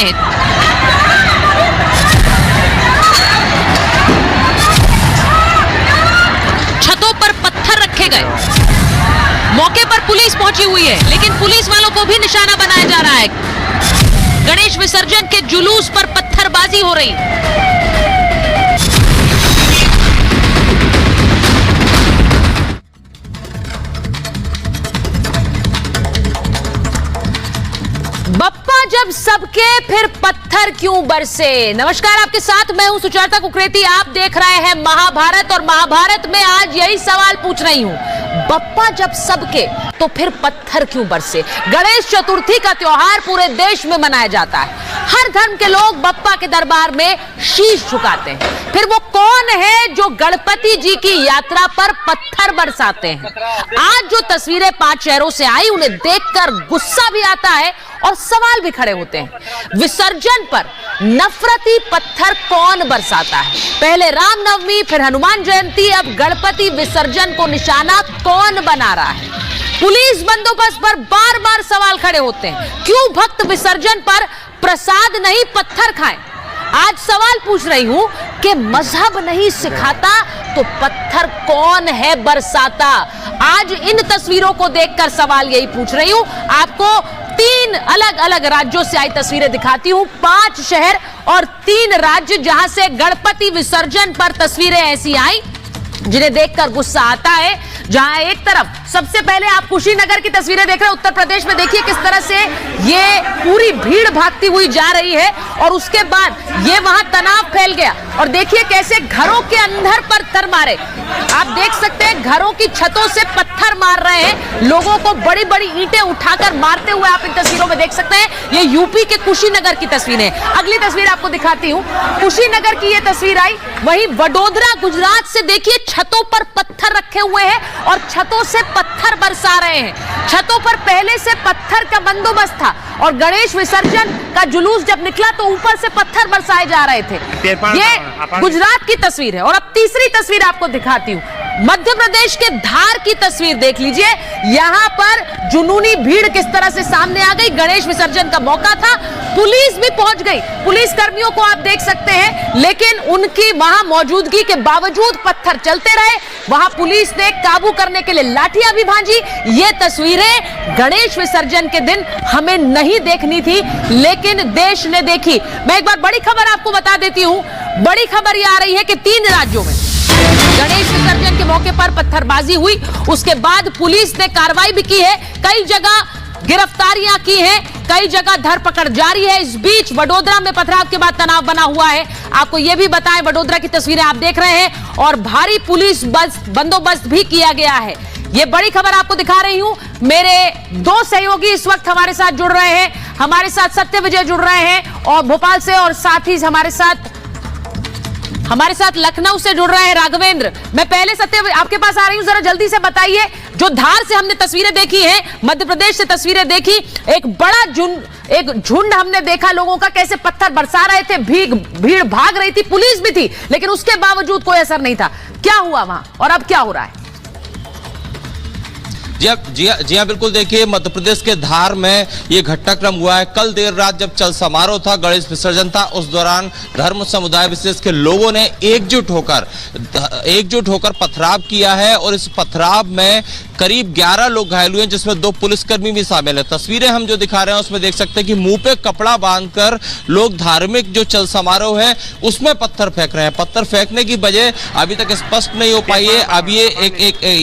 रहे हैं। छतों पर पत्थर रखे गए। मौके पर पुलिस पहुंची हुई है, लेकिन पुलिस वालों को भी निशाना बनाया जा रहा है। गणेश विसर्जन के जुलूस पर पत्थरबाजी हो रही। बप्पा जब सबके फिर पत्थर क्यों बरसे। नमस्कार, आपके साथ मैं हूं सुचेता कुकरेती। आप देख रहे हैं महाभारत, और महाभारत में आज यही सवाल पूछ रही हूं, बप्पा जब सबके तो फिर पत्थर क्यों बरसे। गणेश चतुर्थी का त्योहार पूरे देश में मनाया जाता है। हर धर्म के लोग बप्पा के दरबार में शीश झुकाते हैं। फिर वो कौन है जो गणपति जी की यात्रा पर पत्थर बरसाते हैं। आज जो तस्वीरें 5 शहरों से आई, उन्हें देखकर गुस्सा भी आता है और सवाल भी खड़े होते हैं। विसर्जन पर नफरती पत्थर कौन बरसाता है। पहले रामनवमी, फिर हनुमान जयंती, अब गणपति विसर्जन को निशाना कौन बना रहा है। पुलिस बंदोबस्त पर बार बार सवाल खड़े होते हैं। क्यों भक्त विसर्जन पर प्रसाद नहीं पत्थर खाएं। आज सवाल पूछ रही हूं कि मजहब नहीं सिखाता तो पत्थर कौन है बरसाता। आज इन तस्वीरों को देखकर सवाल यही पूछ रही हूं। आपको 3 अलग अलग राज्यों से आई तस्वीरें दिखाती हूं। 5 शहर और 3 राज्य जहां से गणपति विसर्जन पर तस्वीरें ऐसी आई जिन्हें देखकर गुस्सा आता है। जहां एक तरफ सबसे पहले आप कुशीनगर की तस्वीरें देख रहे हैं, उत्तर प्रदेश में। देखिए किस तरह से ये पूरी भीड़ भागती हुई जा रही है, और उसके बाद ये वहां तनाव फैल गया। और देखिए कैसे घरों के अंदर पत्थर मारे। आप देख सकते हैं घरों की छतों से पत्थर मार रहे हैं। लोगों को बड़ी बड़ी ईंटें उठाकर मारते हुए आप इन तस्वीरों में देख सकते हैं। ये यूपी के कुशीनगर की तस्वीरें। अगली तस्वीर आपको दिखाती हूं। कुशीनगर की ये तस्वीर आई। वहीं वडोदरा गुजरात से देखिए छतों पर पत्थर रखे हुए हैं और छतों से पत्थर बरसा रहे हैं। छतों पर पहले से पत्थर का बंदोबस्त था, और गणेश विसर्जन का जुलूस जब निकला तो ऊपर से पत्थर बरसाए जा रहे थे। ये गुजरात की तस्वीर है। और अब तीसरी तस्वीर आपको दिखाती हूं। मध्य प्रदेश के धार की तस्वीर देख लीजिए। यहां पर जुनूनी भीड़ किस तरह से सामने आ गई। गणेश विसर्जन का मौका था, पुलिस भी पहुंच गई। पुलिस कर्मियों को आप देख सकते हैं, लेकिन उनकी वहां मौजूदगी के बावजूद पत्थर चलते रहे। वहां पुलिस ने काबू करने के लिए लाठियां भी भांजी। ये तस्वीरें गणेश विसर्जन के दिन हमें नहीं देखनी थी, लेकिन देश ने देखी। मैं एक बार बड़ी खबर आपको बता देती हूं। बड़ी खबर यह आ रही है कि 3 राज्यों में गणेश विसर्जन के मौके पर पत्थरबाजी हुई। उसके बाद पुलिस ने कार्रवाई भी की है। कई जगह गिरफ्तारियां की हैं, कई जगह धरपकड़ जारी है। इस बीच वडोदरा में पथराव के बाद तनाव बना हुआ है। आपको यह भी बताएं, वडोदरा की तस्वीरें आप देख रहे हैं, और भारी पुलिस बंदोबस्त भी किया गया है। यह बड़ी खबर आपको दिखा रही हूं। मेरे 2 सहयोगी इस वक्त हमारे साथ जुड़ रहे हैं। हमारे साथ सत्य विजय जुड़ रहे हैं और भोपाल से, और साथ ही हमारे साथ लखनऊ से जुड़ रहे हैं राघवेंद्र। मैं पहले सत्य आपके पास आ रही हूं, जरा जल्दी से बताइए, जो धार से हमने तस्वीरें देखी हैं, मध्य प्रदेश से तस्वीरें देखी, एक बड़ा झुंड हमने देखा लोगों का, कैसे पत्थर बरसा रहे थे, भीड़ भाग रही थी, पुलिस भी थी, लेकिन उसके बावजूद कोई असर नहीं था। क्या हुआ वहां और अब क्या हो रहा है? जी हाँ बिल्कुल। देखिए, मध्य प्रदेश के धार में ये घटनाक्रम हुआ है। कल देर रात जब चल समारोह था, गणेश विसर्जन था, उस दौरान धर्म समुदाय विशेष के लोगों ने एकजुट होकर पथराव किया है, और इस पथराव में करीब 11 लोग घायल हुए, जिसमें 2 पुलिसकर्मी भी शामिल है। तस्वीरें हम जो दिखा रहे हैं उसमें देख सकते हैं कि मुंह पे कपड़ा बांधकर लोग धार्मिक जो चल समारोह है उसमें पत्थर फेंक रहे हैं। पत्थर फेंकने की वजह अभी तक स्पष्ट नहीं हो पाई है। अब ये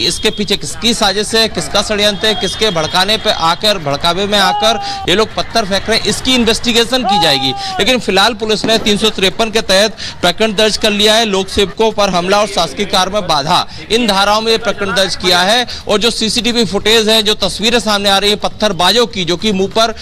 इसके पीछे किसकी साजिश है, किसका षड्यंत्र है, किसके भड़कावे में आकर ये लोग पत्थर फेंक रहे हैं, इसकी इन्वेस्टिगेशन की जाएगी। लेकिन फिलहाल पुलिस ने 353 के तहत प्रकरण दर्ज कर लिया है। लोक सेवकों पर हमला और शासकीय कार्य में बाधा, इन धाराओं में प्रकरण दर्ज किया है। और जो सीसीटीवी फुटेज है, जो तस्वीरें सामने आ रही है पत्थरबाजों की, जो कि मुंह पर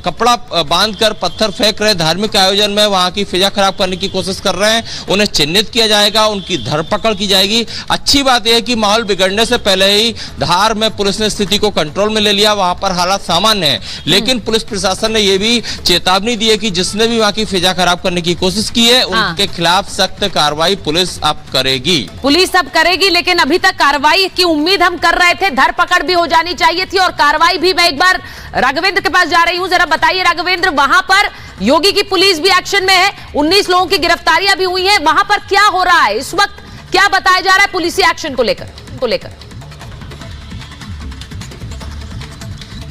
कपड़ा बांधकर पत्थर फेंक रहे, धार्मिक आयोजन में वहां की फिजा खराब करने की कोशिश कर रहे हैं, उन्हें चिन्हित किया जाएगा, उनकी धरपकड़ की जाएगी। अच्छी बात यह है कि माहौल बिगड़ने से पहले ही धार में पुलिस ने स्थिति को कंट्रोल में ले लिया, वहां पर हालात सामान्य है। लेकिन पुलिस प्रशासन ने यह भी चेतावनी दी है कि जिसने भी वहां की फिजा खराब करने की कोशिश की है उनके खिलाफ सख्त कार्रवाई पुलिस अब करेगी। पुलिस अब करेगी, लेकिन अभी तक कार्रवाई की उम्मीद हम कर रहे थे, धरपकड़ भी हो जानी चाहिए थी और कार्रवाई भी। मैं एक बार राघवेंद्र के पास जा रही हूं, जरा बताइए राघवेंद्र, वहां पर योगी की पुलिस भी एक्शन में है, 19 लोगों की गिरफ्तारियां भी हुई हैं, वहां पर क्या हो रहा है इस वक्त, क्या बताया जा रहा है पुलिस एक्शन को लेकर?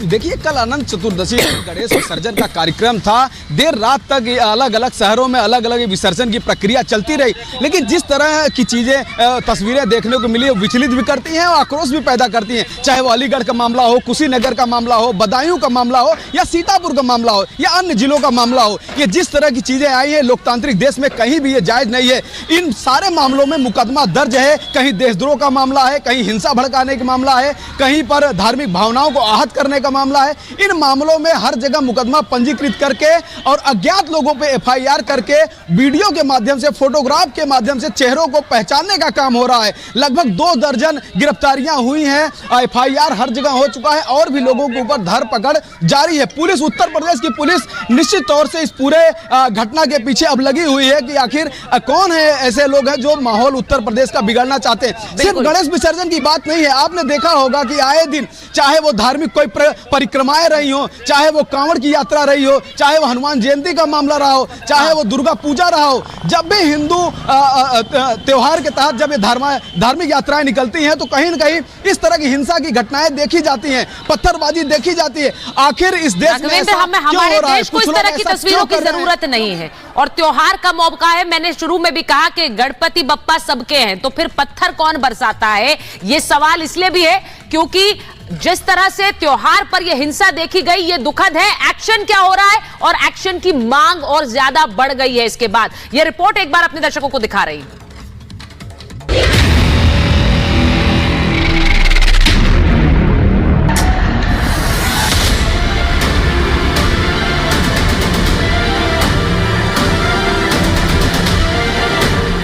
देखिए, कल अनंत चतुर्दशी गणेश विसर्जन का कार्यक्रम था। देर रात तक अलग अलग शहरों में अलग अलग विसर्जन की प्रक्रिया चलती रही, लेकिन जिस तरह की चीजें तस्वीरें देखने को मिली विचलित भी करती हैं और आक्रोश भी पैदा करती हैं। चाहे वो अलीगढ़ का मामला हो, कुशीनगर का मामला हो, बदायूं का मामला हो या सीतापुर का मामला हो या अन्य जिलों का मामला हो, ये जिस तरह की चीजें आई है लोकतांत्रिक देश में कहीं भी ये जायज नहीं है। इन सारे मामलों में मुकदमा दर्ज है, कहीं देशद्रोह का मामला है, कहीं हिंसा भड़काने का मामला है, कहीं पर धार्मिक भावनाओं को आहत करने का मामला है। इन मामलों में हर जगह मुकदमा पंजीकृत करके और अज्ञात लोगों पे एफआईआर करके वीडियो के माध्यम से, फोटोग्राफ के माध्यम से चेहरों को पहचानने का काम हो रहा है। लगभग 2 दर्जन गिरफ्तारियां हुई हैं, एफआईआर हर जगह हो चुका है और भी लोगों के ऊपर धरपकड़ जारी है। पुलिस, उत्तर प्रदेश की पुलिस निश्चित तौर से इस पूरे घटना के पीछे अब लगी हुई है कि आखिर कौन है ऐसे लोग हैं जो माहौल उत्तर प्रदेश का बिगड़ना चाहते हैं। सिर्फ गणेश विसर्जन की बात नहीं है, आपने देखा होगा कि आए दिन चाहे वो धार्मिक कोई परिक्रमाएं रही हो, चाहे वो कांवड़ की यात्रा रही हो, चाहे वो हनुमान जयंती का मामला रहा हो, चाहे वो दुर्गा पूजा रहा हो, जब भी हिंदू त्योहार के तहत जब ये धार्मिक यात्राएं निकलती हैं तो कहीं न कहीं इस तरह की हिंसा की घटनाएं देखी जाती हैं, पत्थरबाजी देखी जाती है। आखिर इस देश में हमारे देश को इस तरह की तस्वीरों की जरूरत नहीं है और त्योहार का मौका है। मैंने शुरू में भी कहा कि गणपति बप्पा सबके हैं, तो फिर पत्थर कौन बरसाता है? ये सवाल इसलिए भी है क्योंकि जिस तरह से त्योहार पर यह हिंसा देखी गई, ये दुखद है। एक्शन क्या हो रहा है और एक्शन की मांग और ज्यादा बढ़ गई है इसके बाद। यह रिपोर्ट एक बार अपने दर्शकों को दिखा रही है।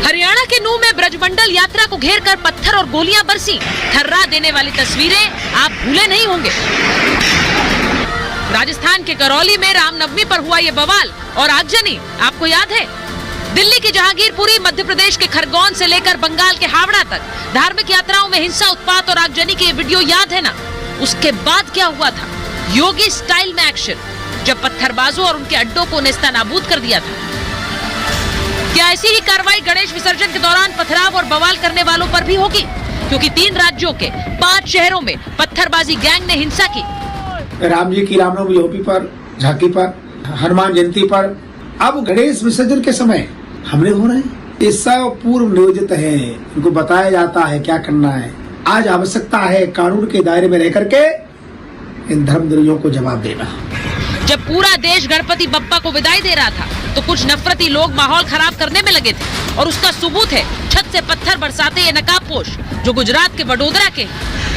हरियाणा के नूह में ब्रजमंडल यात्रा को घेरकर पत्थर और गोलियां बरसी, थर्रा देने वाली तस्वीरें आप भूले नहीं होंगे। राजस्थान के करौली में रामनवमी पर हुआ ये बवाल और आगजनी आपको याद है। दिल्ली की जहांगीरपुरी, मध्य प्रदेश के खरगोन से लेकर बंगाल के हावड़ा तक धार्मिक यात्राओं में हिंसा, उत्पात और आगजनी के वीडियो याद है ना? उसके बाद क्या हुआ था? योगी स्टाइल में एक्शन, जब पत्थरबाजों और उनके अड्डों को नेस्तनाबूद कर दिया था। क्या ऐसी ही कार्रवाई गणेश विसर्जन के दौरान पथराव और बवाल करने वालों पर भी होगी? क्योंकि 3 राज्यों के 5 शहरों में पत्थरबाजी गैंग ने हिंसा की। राम जी की रामनवमी यूपी पर, झांकी पर, हनुमान जयंती पर, अब गणेश विसर्जन के समय हमले हो रहे हैं। ये सब पूर्व नियोजित है, इनको बताया जाता है क्या करना है। आज आवश्यकता है कानून के दायरे में रह करके इन धर्मद्रोहियों को जवाब देना। जब पूरा देश गणपति बप्पा को विदाई दे रहा था तो कुछ नफरती लोग माहौल खराब करने में लगे थे और उसका सबूत है छत से पत्थर बरसाते ये नकाबपोश जो गुजरात के वडोदरा के।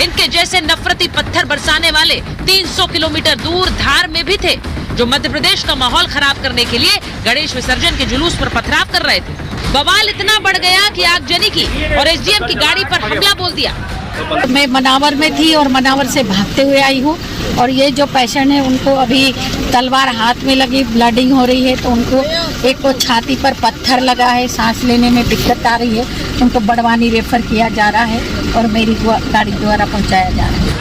इनके जैसे नफरती पत्थर बरसाने वाले 300 किलोमीटर दूर धार में भी थे जो मध्य प्रदेश का माहौल खराब करने के लिए गणेश विसर्जन के जुलूस पर पथराव कर रहे थे। बवाल इतना बढ़ गया कि आगजनी की और एसडीएम की गाड़ी पर हमला बोल दिया। मैं मनावर में थी और मनावर से भागते हुए आई हूँ और ये जो पेशेंट है उनको अभी तलवार हाथ में लगी, ब्लडिंग हो रही है, तो उनको एक को छाती पर पत्थर लगा है, सांस लेने में दिक्कत आ रही है, उनको बड़वानी रेफर किया जा रहा है और मेरी गाड़ी द्वारा पहुँचाया जा रहा है।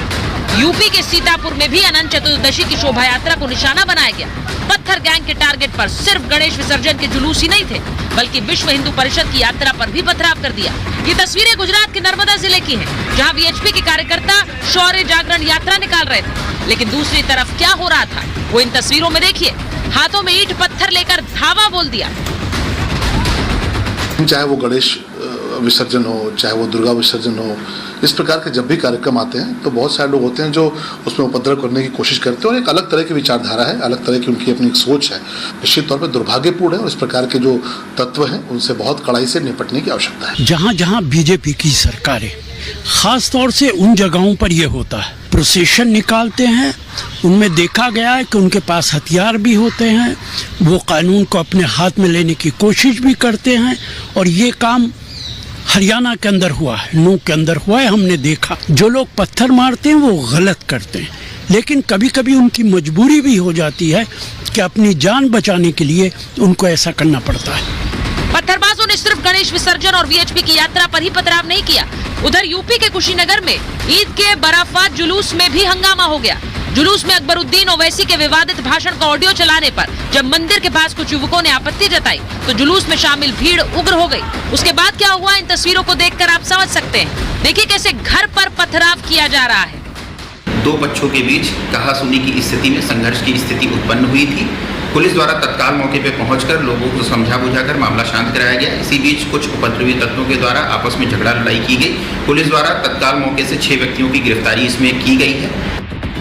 यूपी के सीतापुर में भी अनंत चतुर्दशी की शोभा यात्रा को निशाना बनाया गया। पत्थर गैंग के टारगेट पर सिर्फ गणेश विसर्जन के जुलूस ही नहीं थे बल्कि विश्व हिंदू परिषद की यात्रा पर भी पथराव कर दिया। ये तस्वीरें गुजरात के नर्मदा जिले की हैं, जहां वीएचपी के कार्यकर्ता शौर्य जागरण यात्रा निकाल रहे थे। लेकिन दूसरी तरफ क्या हो रहा था वो इन तस्वीरों में देखिए। हाथों में ईंट पत्थर लेकर धावा बोल दिया। चाहे वो गणेश विसर्जन हो, चाहे वो दुर्गा विसर्जन हो, इस प्रकार के जब भी कार्यक्रम आते हैं तो बहुत सारे लोग होते हैं जो उसमें उपद्रव करने की कोशिश करते हैं और एक अलग तरह की विचारधारा है, अलग तरह की उनकी अपनी एक सोच है। निश्चित तौर पर दुर्भाग्यपूर्ण है और इस प्रकार के जो तत्व हैं उनसे बहुत कड़ाई से निपटने की आवश्यकता है। जहाँ जहाँ बीजेपी की सरकार है, खास तौर से उन जगहों पर यह होता है, प्रोसेशन निकालते हैं, उनमें देखा गया है कि उनके पास हथियार भी होते हैं, वो कानून को अपने हाथ में लेने की कोशिश भी करते हैं और ये काम हरियाणा के अंदर हुआ है, नूह के अंदर हुआ है, हमने देखा। जो लोग पत्थर मारते हैं वो गलत करते हैं, लेकिन कभी कभी उनकी मजबूरी भी हो जाती है कि अपनी जान बचाने के लिए उनको ऐसा करना पड़ता है। पत्थरबाजों ने सिर्फ गणेश विसर्जन और वीएचपी की यात्रा पर ही पथराव नहीं किया। उधर यूपी के कुशीनगर में ईद के बराफात जुलूस में भी हंगामा हो गया। जुलूस में अकबरुद्दीन ओवैसी के विवादित भाषण का ऑडियो चलाने पर जब मंदिर के पास कुछ युवकों ने आपत्ति जताई तो जुलूस में शामिल भीड़ उग्र हो गई। उसके बाद क्या हुआ, इन तस्वीरों को देखकर आप समझ सकते हैं। देखिए कैसे घर पर पथराव किया जा रहा है। दो पक्षों के बीच कहा-सुनी की स्थिति में संघर्ष की स्थिति उत्पन्न हुई थी। पुलिस द्वारा तत्काल मौके पर पहुंचकर लोगों को समझा बुझाकर मामला शांत कराया गया। इसी बीच कुछ उपद्रवी तत्वों के द्वारा आपस में झगड़ा लड़ाई की गई। पुलिस द्वारा तत्काल मौके से 6 व्यक्तियों की गिरफ्तारी इसमें की गई है।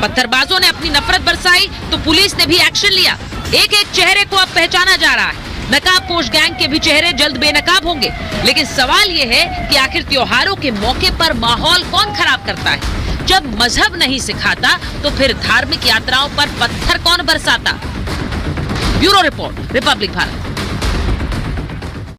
पत्थरबाजों ने अपनी नफरत बरसाई तो पुलिस ने भी एक्शन लिया। एक एक चेहरे को अब पहचाना जा रहा है। नकाबपोश गैंग के भी चेहरे जल्द बेनकाब होंगे। लेकिन सवाल ये है कि आखिर त्योहारों के मौके पर माहौल कौन खराब करता है? जब मजहब नहीं सिखाता तो फिर धार्मिक यात्राओं पर पत्थर कौन बरसाता? Bureau report, Republic Bharat.